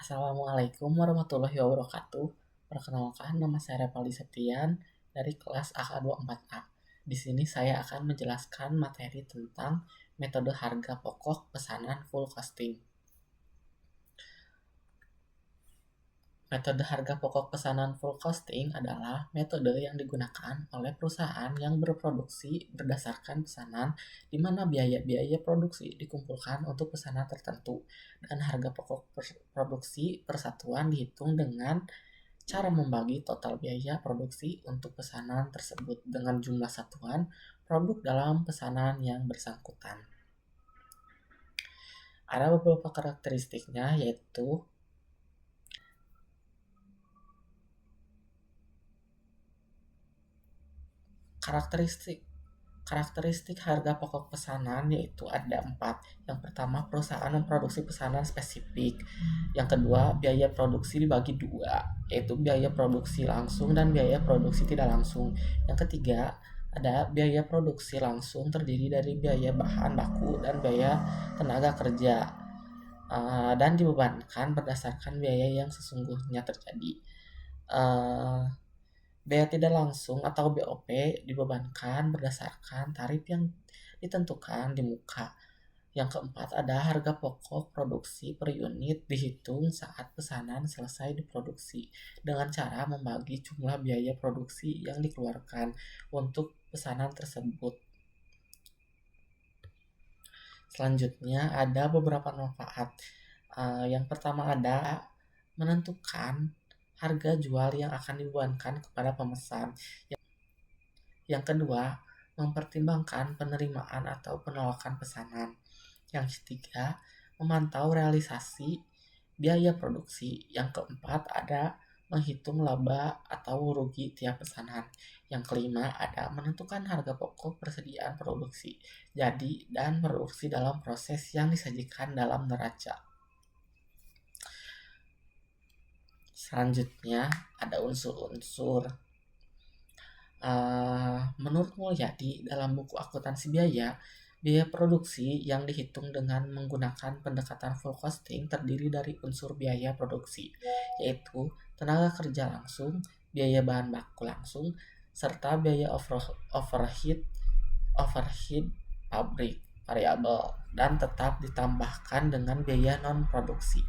Assalamualaikum warahmatullahi wabarakatuh. Perkenalkan, nama saya Revaldi Septian dari kelas AK24A. Di sini saya akan menjelaskan materi tentang metode harga pokok pesanan full costing. Metode harga pokok pesanan full costing adalah metode yang digunakan oleh perusahaan yang berproduksi berdasarkan pesanan, di mana biaya-biaya produksi dikumpulkan untuk pesanan tertentu, dan harga pokok produksi persatuan dihitung dengan cara membagi total biaya produksi untuk pesanan tersebut dengan jumlah satuan produk dalam pesanan yang bersangkutan. Ada beberapa karakteristiknya, yaitu karakteristik harga pokok pesanan, yaitu ada 4. Yang pertama, perusahaan memproduksi pesanan spesifik. Yang kedua, biaya produksi dibagi 2, yaitu biaya produksi langsung dan biaya produksi tidak langsung. Yang ketiga, ada biaya produksi langsung terdiri dari biaya bahan baku dan biaya tenaga kerja, dan dibebankan berdasarkan biaya yang sesungguhnya terjadi. Biaya tidak langsung atau BOP dibebankan berdasarkan tarif yang ditentukan di muka. Yang keempat, ada harga pokok produksi per unit dihitung saat pesanan selesai diproduksi dengan cara membagi jumlah biaya produksi yang dikeluarkan untuk pesanan tersebut. Selanjutnya ada beberapa manfaat. Yang pertama, ada menentukan harga jual yang akan dibebankan kepada pemesan. Yang kedua, mempertimbangkan penerimaan atau penolakan pesanan. Yang ketiga, memantau realisasi biaya produksi. Yang keempat, ada menghitung laba atau rugi tiap pesanan. Yang kelima, ada menentukan harga pokok persediaan produksi, jadi dan produksi dalam proses yang disajikan dalam neraca. Selanjutnya ada unsur-unsur. Menurut Mulyadi, dalam buku akuntansi biaya produksi yang dihitung dengan menggunakan pendekatan full costing terdiri dari unsur biaya produksi, yaitu tenaga kerja langsung, biaya bahan baku langsung, serta biaya overhead pabrik variabel, dan tetap ditambahkan dengan biaya non-produksi.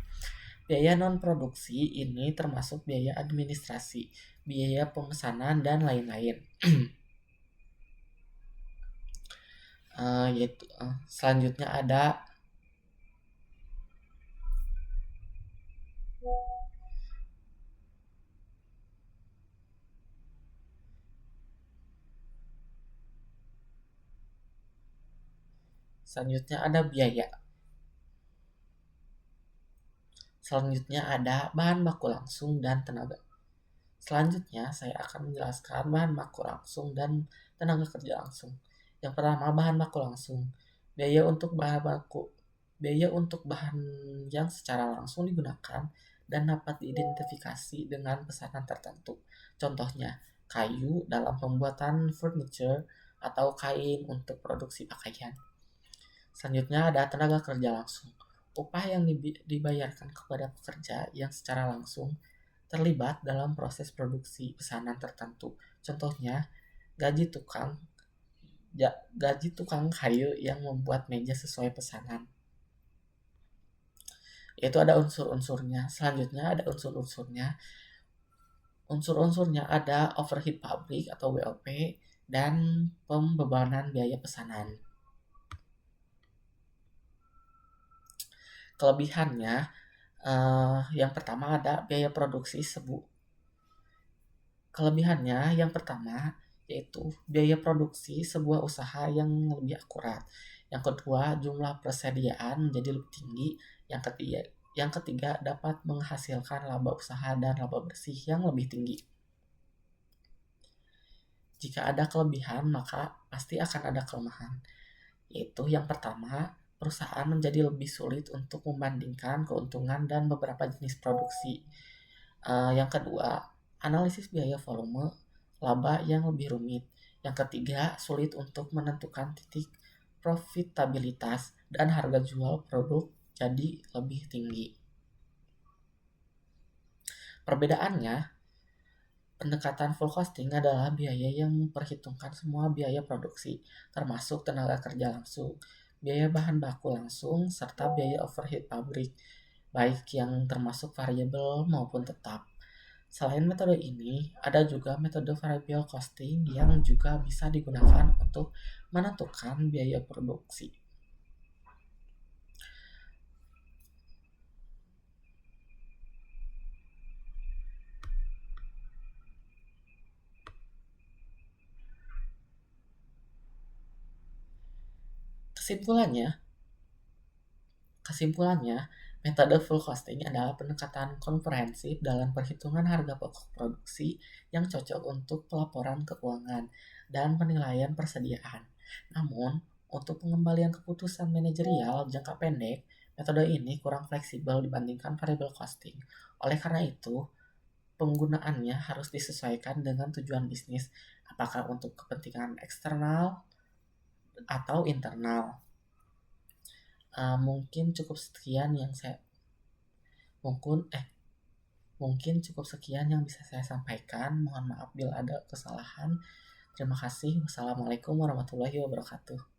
Biaya non-produksi ini termasuk biaya administrasi, biaya pemesanan, dan lain-lain. Selanjutnya ada biaya. Selanjutnya ada bahan baku langsung dan tenaga. Selanjutnya saya akan menjelaskan bahan baku langsung dan tenaga kerja langsung. Yang pertama, bahan baku langsung. Biaya untuk bahan yang secara langsung digunakan dan dapat diidentifikasi dengan pesanan tertentu. Contohnya, kayu dalam pembuatan furniture atau kain untuk produksi pakaian. Selanjutnya ada tenaga kerja langsung. Upah yang dibayarkan kepada pekerja yang secara langsung terlibat dalam proses produksi pesanan tertentu. Contohnya, gaji tukang kayu yang membuat meja sesuai pesanan. Itu ada unsur-unsurnya. Selanjutnya ada unsur-unsurnya. Unsur-unsurnya ada overhead pabrik atau BOP dan pembebanan biaya pesanan. Kelebihannya, yang pertama ada biaya produksi Kelebihannya yang pertama yaitu biaya produksi sebuah usaha yang lebih akurat. Yang kedua, jumlah persediaan menjadi lebih tinggi. Yang ketiga dapat menghasilkan laba usaha dan laba bersih yang lebih tinggi. Jika ada kelebihan, maka pasti akan ada kelemahan. Yaitu yang pertama, perusahaan menjadi lebih sulit untuk membandingkan keuntungan dan beberapa jenis produksi. Yang kedua, analisis biaya volume laba yang lebih rumit. Yang ketiga, sulit untuk menentukan titik profitabilitas dan harga jual produk jadi lebih tinggi. Perbedaannya, pendekatan full costing adalah biaya yang memperhitungkan semua biaya produksi, termasuk tenaga kerja langsung, biaya bahan baku langsung, serta biaya overhead pabrik, baik yang termasuk variabel maupun tetap. Selain metode ini, ada juga metode variable costing yang juga bisa digunakan untuk menentukan biaya produksi. Kesimpulannya, Kesimpulannya, metode full costing adalah pendekatan komprehensif dalam perhitungan harga pokok produksi yang cocok untuk pelaporan keuangan dan penilaian persediaan. Namun, untuk pengembalian keputusan manajerial jangka pendek, metode ini kurang fleksibel dibandingkan variable costing. Oleh karena itu, penggunaannya harus disesuaikan dengan tujuan bisnis, apakah untuk kepentingan eksternal atau internal. Mungkin cukup sekian yang saya mungkin mungkin cukup sekian yang bisa saya sampaikan. Mohon maaf bila ada kesalahan. Terima kasih. Wassalamualaikum warahmatullahi wabarakatuh.